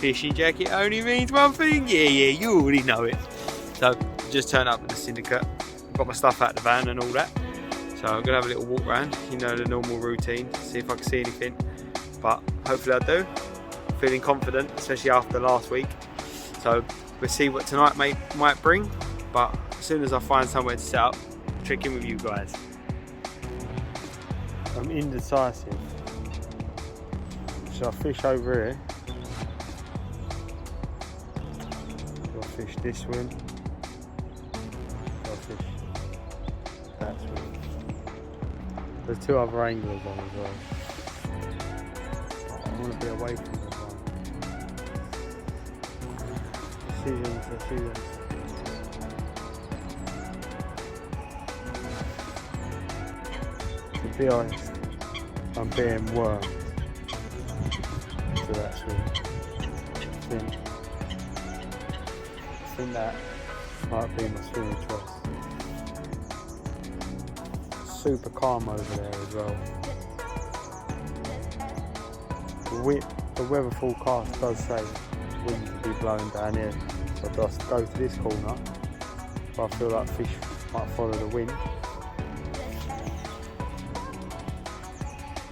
fishing jacket only means one thing. Yeah, you already know it. So just turn up at the syndicate, got my stuff out the van and all that. So I'm gonna have a little walk around, you know, the normal routine, see if I can see anything. But hopefully I do. Feeling confident, especially after last week. So we'll see what tonight might bring. But as soon as I find somewhere to set up, I'll check in with you guys. I'm indecisive. Should I fish over here? Should I fish this swim? Should I fish that swim? There's two other anglers on as well. I want to be away from them. Decisions. To be honest, I'm being wormed to that swim. I think that might be my swimming choice. Super calm over there as well. The weather forecast does say wind will be blowing down here, so I'll just go to this corner, but I feel like fish might follow the wind.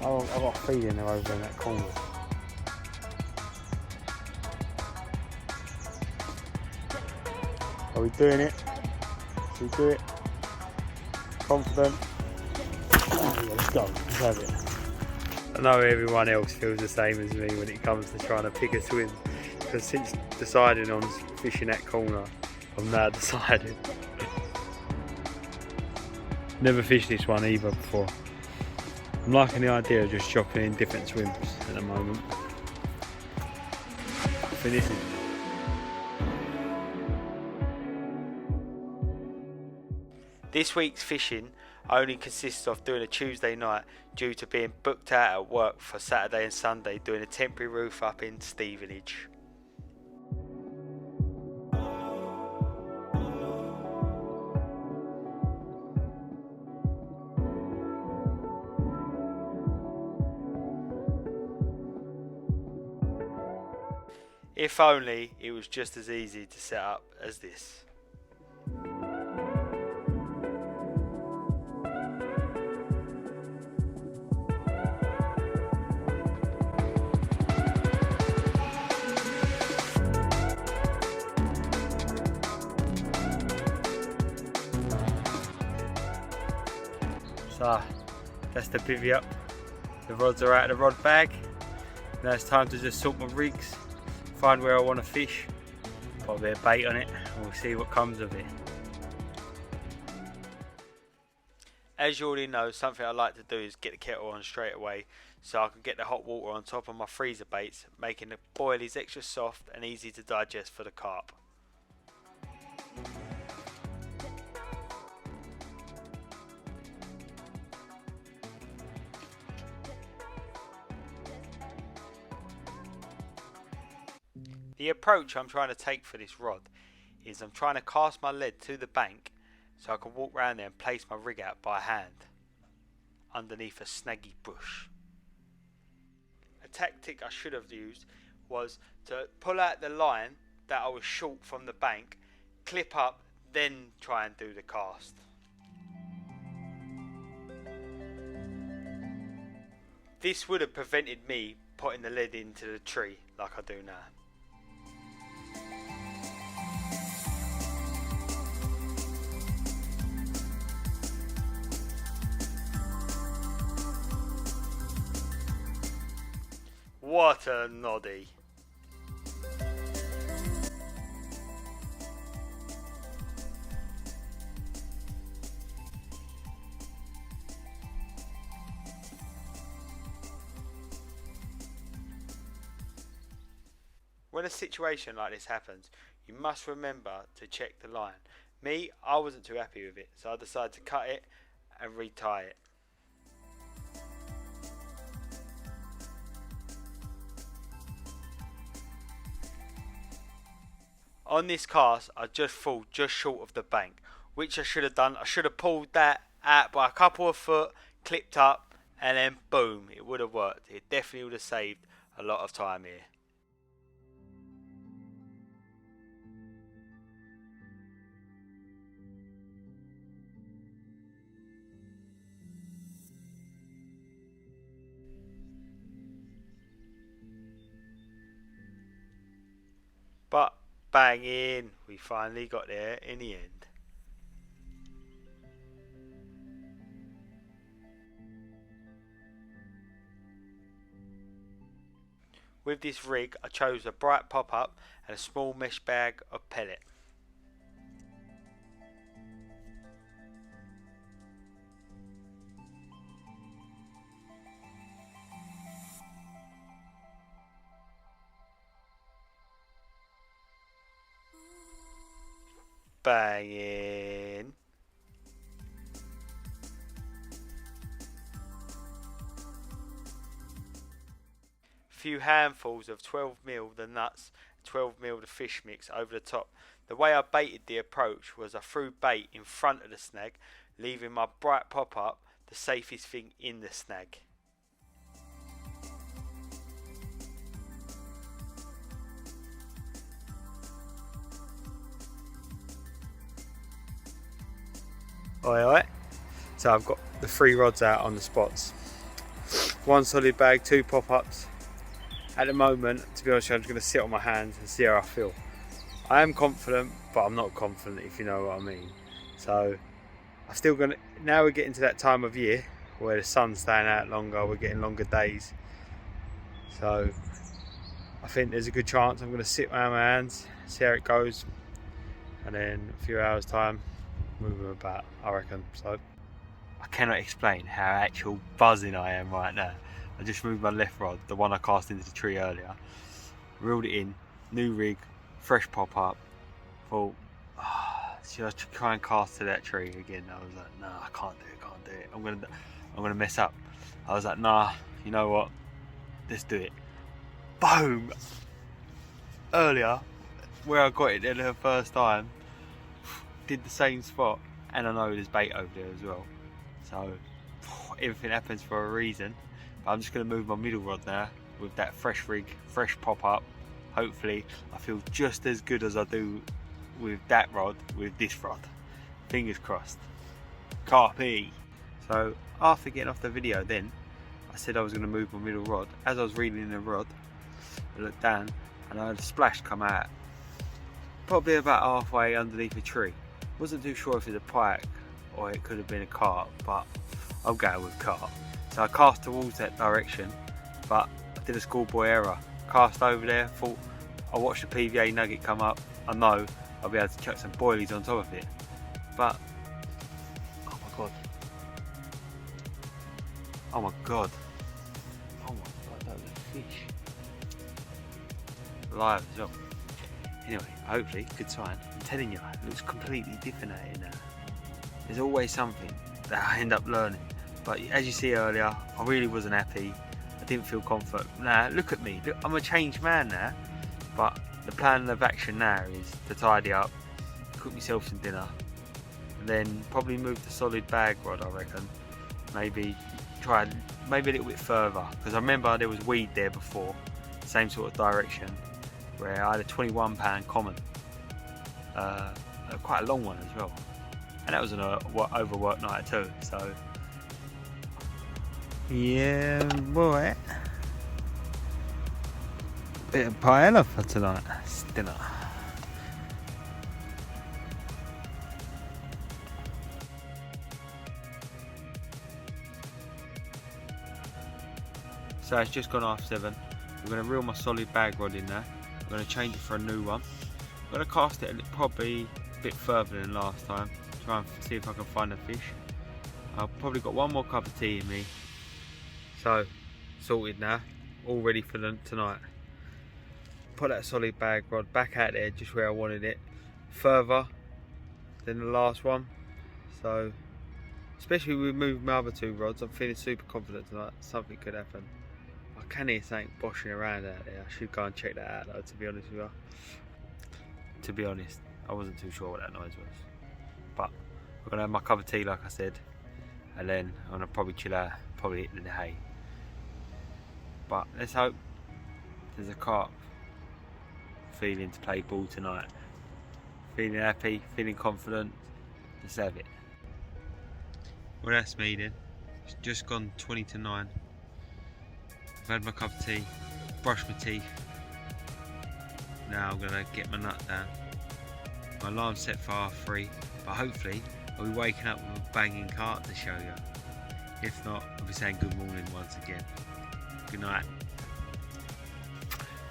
I've got a feeling they're over in that corner. Are we doing it? Should we do it? Confident? Let's go, let's have it. I know everyone else feels the same as me when it comes to trying to pick a swim, because since deciding on fishing that corner, I'm now decided. Never fished this one either before. I'm liking the idea of just dropping in different swims at the moment. Finishing. This week's fishing only consists of doing a Tuesday night due to being booked out at work for Saturday and Sunday doing a temporary roof up in Stevenage. If only it was just as easy to set up as this. So that's the bivvy up. The rods are out of the rod bag. Now it's time to just sort my rigs, find where I want to fish, put a bit of bait on it, and we'll see what comes of it. As you already know, something I like to do is get the kettle on straight away so I can get the hot water on top of my freezer baits, making the boilies extra soft and easy to digest for the carp. The approach I'm trying to take for this rod is I'm trying to cast my lead to the bank so I can walk around there and place my rig out by hand underneath a snaggy bush. A tactic I should have used was to pull out the line that I was short from the bank, clip up, then try and do the cast. This would have prevented me putting the lead into the tree like I do now. What a noddy. When a situation like this happens, you must remember to check the line. Me, I wasn't too happy with it, so I decided to cut it and retie it. On this cast, I just fall just short of the bank, which I should have done. I should have pulled that out by a couple of foot, clipped up, and then boom, it would have worked. It definitely would have saved a lot of time here. But bang in, we finally got there in the end. With this rig, I chose a bright pop-up and a small mesh bag of pellet. Banging. Few handfuls of 12mm the nuts, 12mm the fish mix over the top. The way I baited the approach was I threw bait in front of the snag, leaving my bright pop-up the safest thing in the snag. Alright, so I've got the 3 rods out on the spots. 1 solid bag, 2 pop-ups. At the moment, to be honest, I'm just going to sit on my hands and see how I feel. I am confident, but I'm not confident, if you know what I mean. So I'm still going to, now we're getting to that time of year where the sun's staying out longer, we're getting longer days. So I think there's a good chance I'm going to sit on my hands, see how it goes, and then a few hours time, move them about, I reckon. So I cannot explain how actual buzzing I am right now. I just moved my left rod, the one I cast into the tree earlier, reeled it in, new rig, fresh pop-up. Thought, should I try and cast to that tree again? I was like, nah, I can't do it. I'm gonna mess up. I was like, nah, you know what? Let's do it. Boom! Earlier, where I got it there the first time, did the same spot, and I know there's bait over there as well. So everything happens for a reason. But I'm just going to move my middle rod now with that fresh rig, fresh pop-up. Hopefully I feel just as good as I do with that rod with this rod. Fingers crossed. Carpe. So after getting off the video then, I said I was going to move my middle rod. As I was reeling the rod, I looked down and I had a splash come out. Probably about halfway underneath a tree. Wasn't too sure if it was a pike or it could have been a carp, but I'm going with carp. So I cast towards that direction, but I did a schoolboy error. Cast over there, thought I watched the PVA nugget come up. I know I'll be able to chuck some boilies on top of it. But, oh my god. Oh my god. Oh my god, that was a fish. Live as well. Anyway, hopefully, good sign. I'm telling you, it looks completely different out here now. There's always something that I end up learning. But as you see earlier, I really wasn't happy. I didn't feel confident. Now, look at me. Look, I'm a changed man now. But the plan of action now is to tidy up, cook myself some dinner, and then probably move the solid bag rod, I reckon. Maybe a little bit further. Because I remember there was weed there before. Same sort of direction. Where I had a 21-pound common. Quite a long one as well. And that was an overworked night too. So yeah, boy. Bit of paella for tonight. It's dinner. So it's just gone 7:30. I'm going to reel my solid bag rod in there. I'm going to change it for a new one. I'm going to cast it probably a bit further than last time. Try and see if I can find a fish. I've probably got one more cup of tea in me. So, sorted now, all ready for tonight. Put that solid bag rod back out there just where I wanted it, further than the last one. So, especially with moving my other 2 rods, I'm feeling super confident tonight. Something could happen. I can hear something boshing around out there. I should go and check that out though, to be honest with you. To be honest, I wasn't too sure what that noise was. But we're going to have my cup of tea like I said, and then I'm going to probably chill out, probably hit the hay. But let's hope there's a carp feeling to play ball tonight. Feeling happy, feeling confident. Let's have it. Well, that's me then. It's just gone 20 to 9. I've had my cup of tea, brushed my teeth, now I'm gonna get my nut down. My alarm's set for 3:30, but hopefully I'll be waking up with a banging cart to show you. If not, I'll be saying good morning once again. Good night.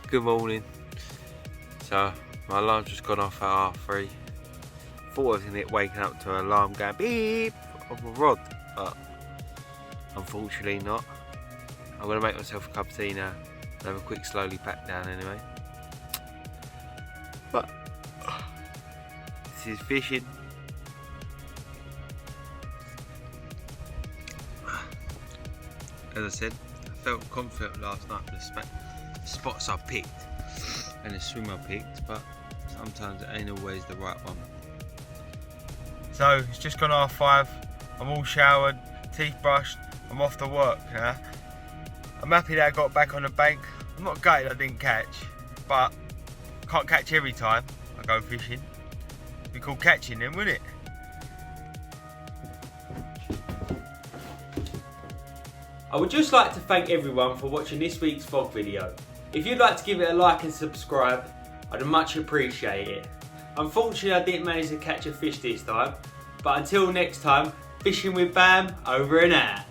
Good morning. So my alarm's just gone off at 3:30. Thought I was gonna get waken up to an alarm going beep of a rod, but unfortunately not. I'm gonna make myself a cup of tea now and have a quick slowly pack down anyway. But this is fishing. As I said, I felt confident last night with the spots I picked and the swim I picked, but sometimes it ain't always the right one. So it's just gone 5:30. I'm all showered, teeth brushed. I'm off to work now. I'm happy that I got back on the bank. I'm not gutted I didn't catch, but can't catch every time I go fishing. It'd be called catching then, wouldn't it? I would just like to thank everyone for watching this week's vlog video. If you'd like to give it a like and subscribe, I'd much appreciate it. Unfortunately, I didn't manage to catch a fish this time, but until next time, fishing with Bam, over and out.